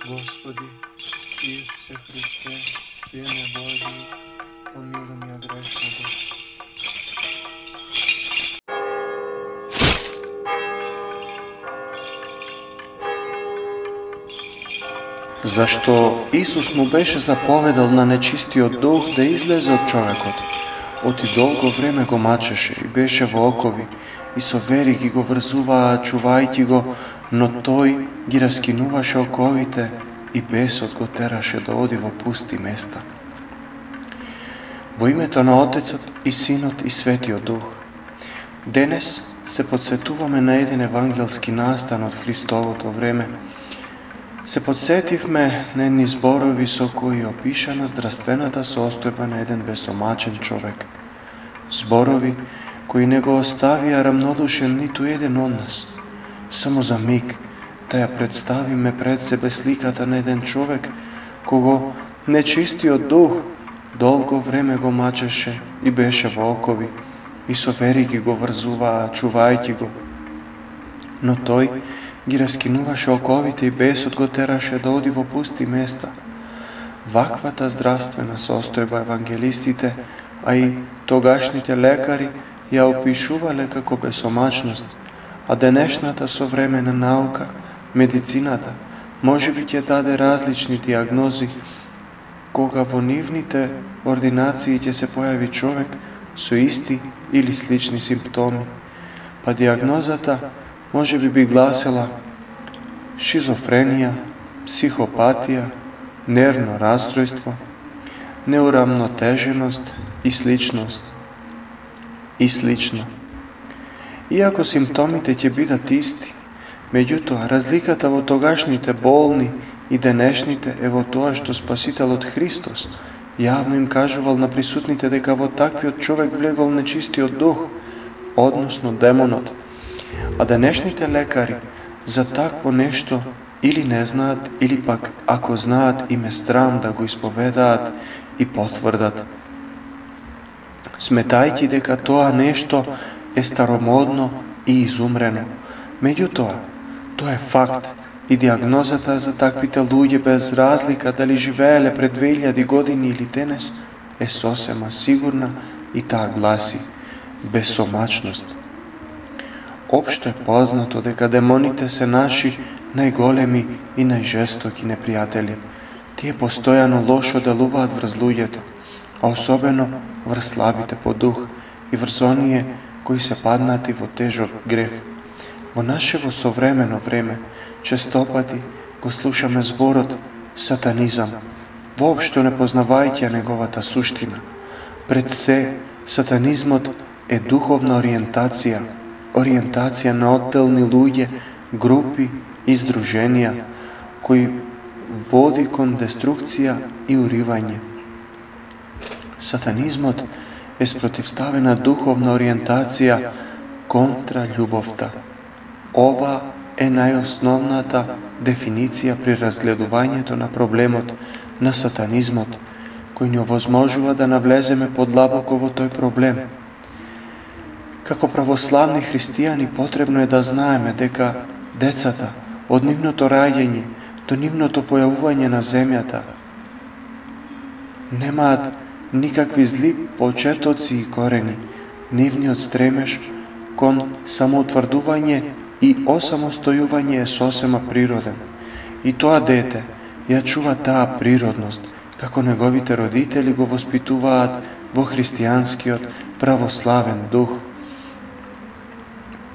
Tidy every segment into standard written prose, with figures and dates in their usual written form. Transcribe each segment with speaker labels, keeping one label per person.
Speaker 1: Господи, Исусе Христе, Сине Божий, помилуй меня грешного. Зашто Исус му беше заповедал на нечистиот дух да излезе од човекот. Оти долго време го мачеше и беше во окови, и со вери ги го врзуваа, чувајќи го, но тој ги раскинуваше оковите и бесот го тераше да оди во пусти места. Во името на Отецот и Синот и Светиот Дух. Денес се подсетуваме на еден евангелски настан од Христовото време. Се подсетивме на едни зборови со кои опишана здравствената состојба на еден бесомачен човек. Зборови кои не го оставија рамнодушен ниту еден од нас. Само за миг да ја представиме пред себе сликата на еден човек кого нечистиот дух долго време го мачеше и беше во окови и со вери ги го врзуваа, чувајќи го. Но тој ги раскинуваше оковите и бесот го тераше да оди во пусти места. Ваквата здравствена состојба евангелистите, а и тогашните лекари ја опишувале како бесомачност, а денешната современа наука, медицината, можеби ќе даде различни диагнози, кога во нивните ординации ќе се појави човек со исти или слични симптоми. Па диагнозата може би гласела шизофренија, психопатија, нервно расстройство, неурамнотеженост и слично. Иако симптомите ќе бидат исти, меѓутоа разликата во тогашните болни и денешните е во тоа што Спасителот Христос јавно им кажувал на присутните дека во таквиот човек влегол нечистиот дух, односно демонот. А денешните лекари за такво нешто или не знаат, или пак ако знаат им е страм да го исповедаат и потврдат, сметајќи дека тоа нешто е старомодно и изумрено. Меѓутоа, тоа е факт и диагнозата за таквите луѓе без разлика дали живееле пред 2000 години или денес е сосема сигурна и таа гласи бесомачност. Општо е познато дека демоните се наши најголеми и најжестоки непријатели. Тие постојано лошо делуваат врз луѓето, а особено врз слабите по дух и врз оние кои се паднати во тежок грев. Во нашево современо време честопати го слушаме зборот сатанизам, воопшто не познавајќи неговата суштина. Пред се, сатанизмот е духовна ориентација на одделни луѓе, групи и здруженија, кои води кон деструкција и уривање. Сатанизмот е спротивставена духовна ориентација контра љубовта. Ова е најосновната дефиниција при разгледувањето на проблемот на сатанизмот, кој ни овозможува да навлеземе подлабоко во тој проблем. Како православни христијани потребно е да знаеме дека децата од нивното раѓање до нивното појавување на земјата немаат никакви зли почетоци и корени. Нивниот стремеж кон самоутврдување и осамостојување е сосема природен. И тоа дете ја чува таа природност, како неговите родители го воспитуваат во христијанскиот православен дух.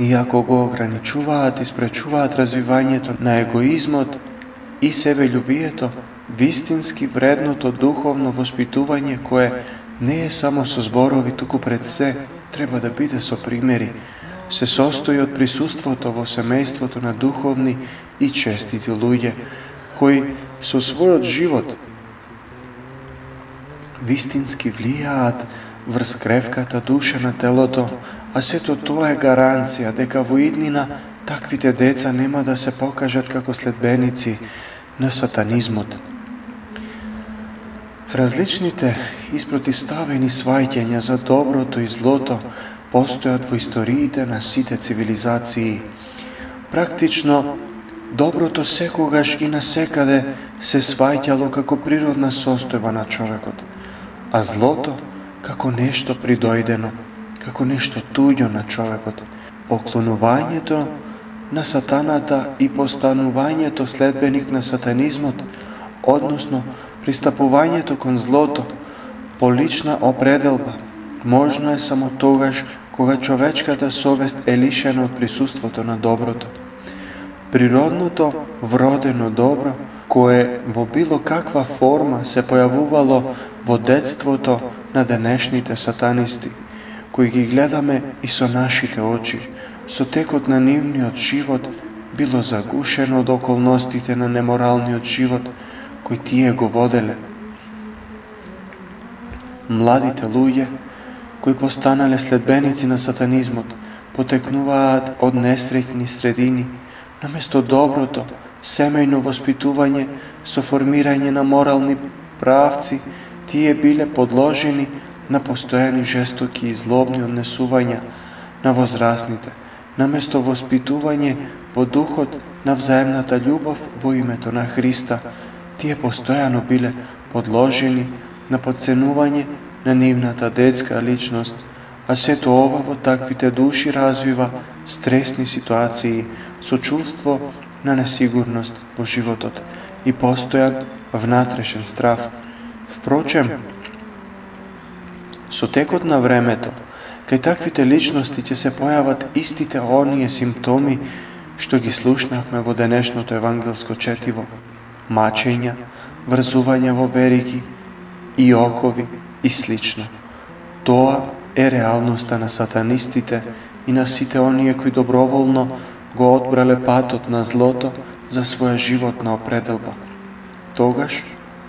Speaker 1: Иако го ограничуваат и спречуваат развивањето на егоизмот и себељубието, вистински вредното духовно воспитување кое не е само со зборови, туку пред се треба да биде со примери, се состои од присуството во семејството на духовни и честити луѓе, кои со својот живот вистински влијаат врз кревката душа на телото, а сето тоа е гаранција дека во иднина таквите деца нема да се покажат како следбеници на сатанизмот. Различните испротивставени сваќања за доброто и злото постојат во историите на сите цивилизации. Практично Доброто секогаш и насекаде се сваќало како природна состојба на човекот, а злото како нешто придојдено, како нешто туѓо на човекот. Поклонувањето на сатаната и постанувањето следбеник на сатанизмот, односно пристапувањето кон злото по лична определба, можно е само тогаш кога човечката совест е лишена од присуството на доброто. Природното вродено добро, кое во било каква форма се појавувало во детството на денешните сатанисти, кои ги гледаме и со нашите очи, со текот на нивниот живот било загушено од околностите на неморалниот живот кој тие го воделе. Младите луѓе, кои постанале следбеници на сатанизмот, потекнуваат од несреќни средини, наместо доброто, семејно воспитување со формирање на морални правци, тие биле подложени на постојани жестоки и злобни однесувања на возрастните, наместо воспитување во духот на взаемната љубов во името на Христа, тие постојано биле подложени на потценување на нивната детска личност, а сето ова во таквите души развива стресни ситуации со чувство на несигурност во животот и постојан внатрешен страв. Впрочем, со текот на времето, кај таквите личности ќе се појават истите оние симптоми што ги слушнавме во денешното евангелско четиво: мачења, врзување во вериги и окови и слично. Тоа е реалноста на сатанистите и на сите оние кои доброволно го одбрале патот на злото за своја животна определба. Тогаш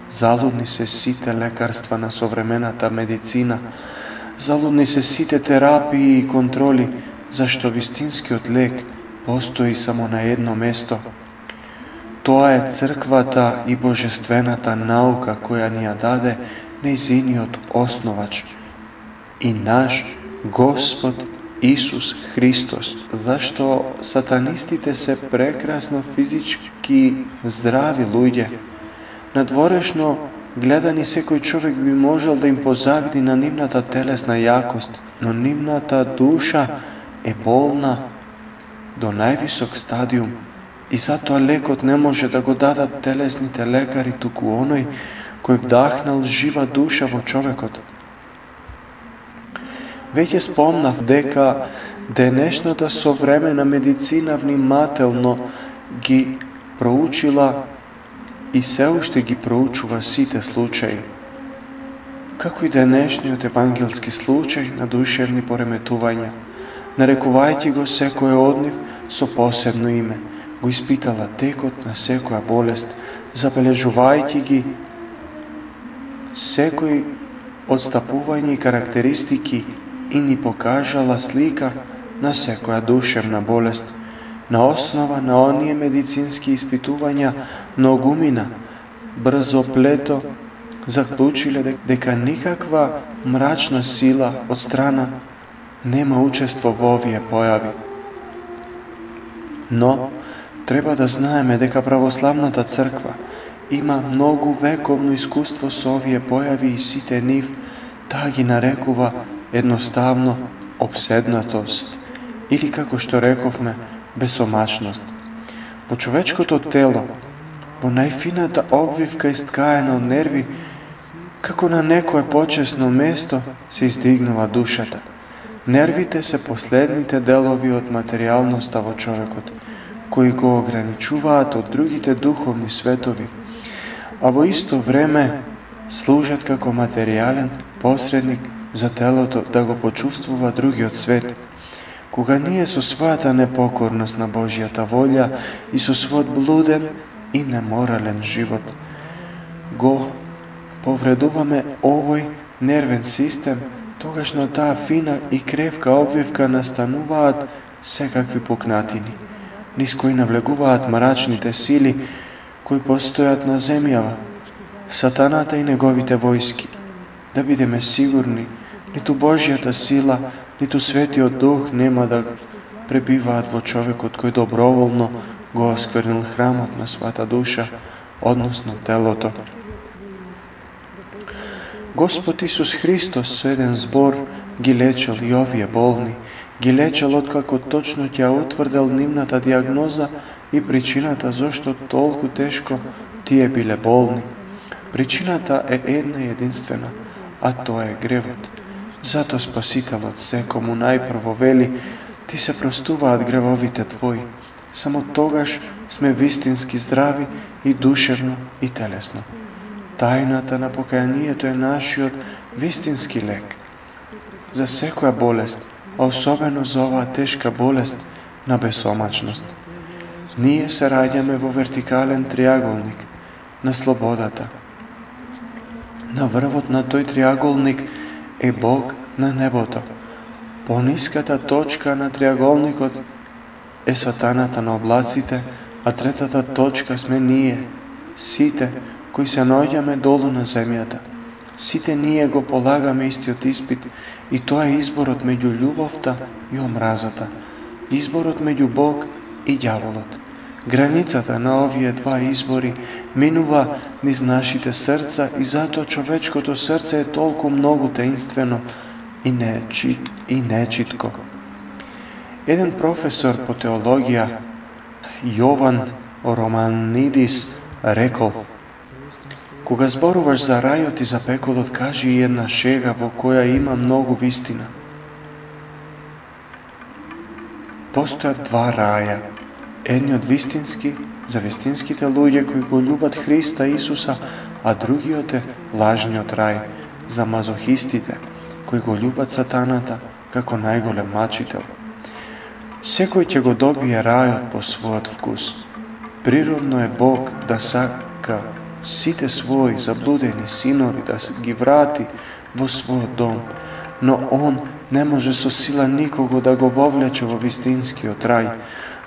Speaker 1: залудни се сите лекарства на современата медицина, залудни се сите терапии и контроли, зашто вистинскиот лек постои само на едно место. Тоа е црквата и божествената наука која ни ја даде нејзиниот основач и наш Господ Исус Христос. Зашто сатанистите се прекрасно физички здрави луѓе. Надворешно гледани секој човек би можел да им позавиди на нивната телесна јакост, но нивната душа е болна до највисок стадиум и затоа лекот не може да го дадат телесните лекари, туку оној кој вдахнал жива душа во човекот. Веќе спомнав дека денешната современа медицина внимателно ги проучила и се уште ги проучува сите случаи, како и денешниот евангелски случај на душевни пореметувања, нарекувајќи го секој од нив со посебно име, го испитала текот на секоја болест, забележувајќи ги секој одстапување и карактеристики и ни покажала слика на секоја душевна болест. На основа на оние медицински испитувања многумина брзоплето заклучиле дека никаква мрачна сила од страна нема учество во овие појави. Но треба да знаеме дека православната црква има многу вековно искуство со овие појави и сите нив таа ги нарекува едноставно обседнатост или, како што рековме, бесомачност. Во човечкото тело, во најфината обвивка искаена од нерви, како на некое почесно место се издигнува душата. Нервите се последните делови од материјалноста во човекот, кои го ограничуваат од другите духовни светови, а во исто време служат како материјален посредник за телото да го почувствува другиот свет. Кога ние со својата непокорност на Божјата волја и со својот блуден и неморален живот го повредуваме овој нервен систем, тогаш на таа фина и кревка обвивка настануваат секакви пукнатини, низ кои навлегуваат мрачните сили кои постојат на земјава, сатаната и неговите војски. Да бидеме сигурни, ниту Божјата сила, ниту Светиот Дух нема да пребиваат во човекот кој доброволно го осквернил храмот на својата душа, односно телото. Господ Исус Христос со еден збор ги лечел и овие болни, ги лечел откако точно ќе утврдел нивната диагноза и причината зошто толку тешко тие биле болни. Причината е една и единствена, а тоа е гревот. Зато Спасителот секому најпрво вели: ти се простуваат гревовите твои. Само тогаш сме вистински здрави и душевно и телесно. Тајната на покаянието е нашиот вистински лек за секоја болест, а особено за оваа тешка болест на бесомачност. Ние се раѓаме во вертикален триаголник на слободата. На врвот на тој триаголник е Бог на небото. Пониската точка на триаголникот е сатаната на облаците, а третата точка сме ние, сите кои се наоѓаме долу на земјата. Сите ние го полагаме истиот испит и тоа е изборот меѓу љубовта и омразата, изборот меѓу Бог и ѓаволот. Границата на овие два избори минува низ нашите срца и затоа човечкото срце е толку многу таинствено и нечитко. Еден професор по теологија, Јован Романидис, рекол: кога зборуваш за рајот и за пеколот, кажи и една шега во која има многу вистина. Постојат два раја. Едниот вистински, за вистинските луѓе кои го љубат Христа Исуса, а другиот е лажниот рај, за мазохистите, кои го љубат сатаната како најголем мачител. Секој ќе го добие рајот по својот вкус. Природно е Бог да сака сите своји заблудени синови да ги врати во својот дом, но Он не може со сила никого да го вовлече во вистинскиот рај,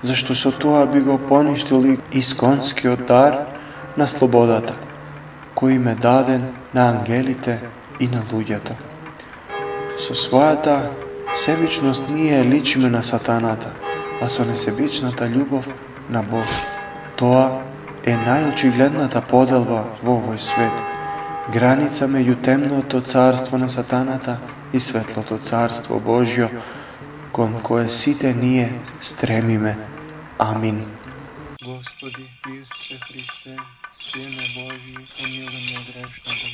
Speaker 1: зашто со тоа би го поништил и исконскиот дар на слободата, кој им е даден на ангелите и на луѓето. Со својата себичност ние личиме на сатаната, а со несебичната љубов на Бог. Тоа е најочигледната поделба во овој свет, граница меѓу темното царство на сатаната и светлото царство Божјо, кон кое сите ние стремиме. Амин. Господи Исусе Христе, Сине Божји, помилуј ме грешното.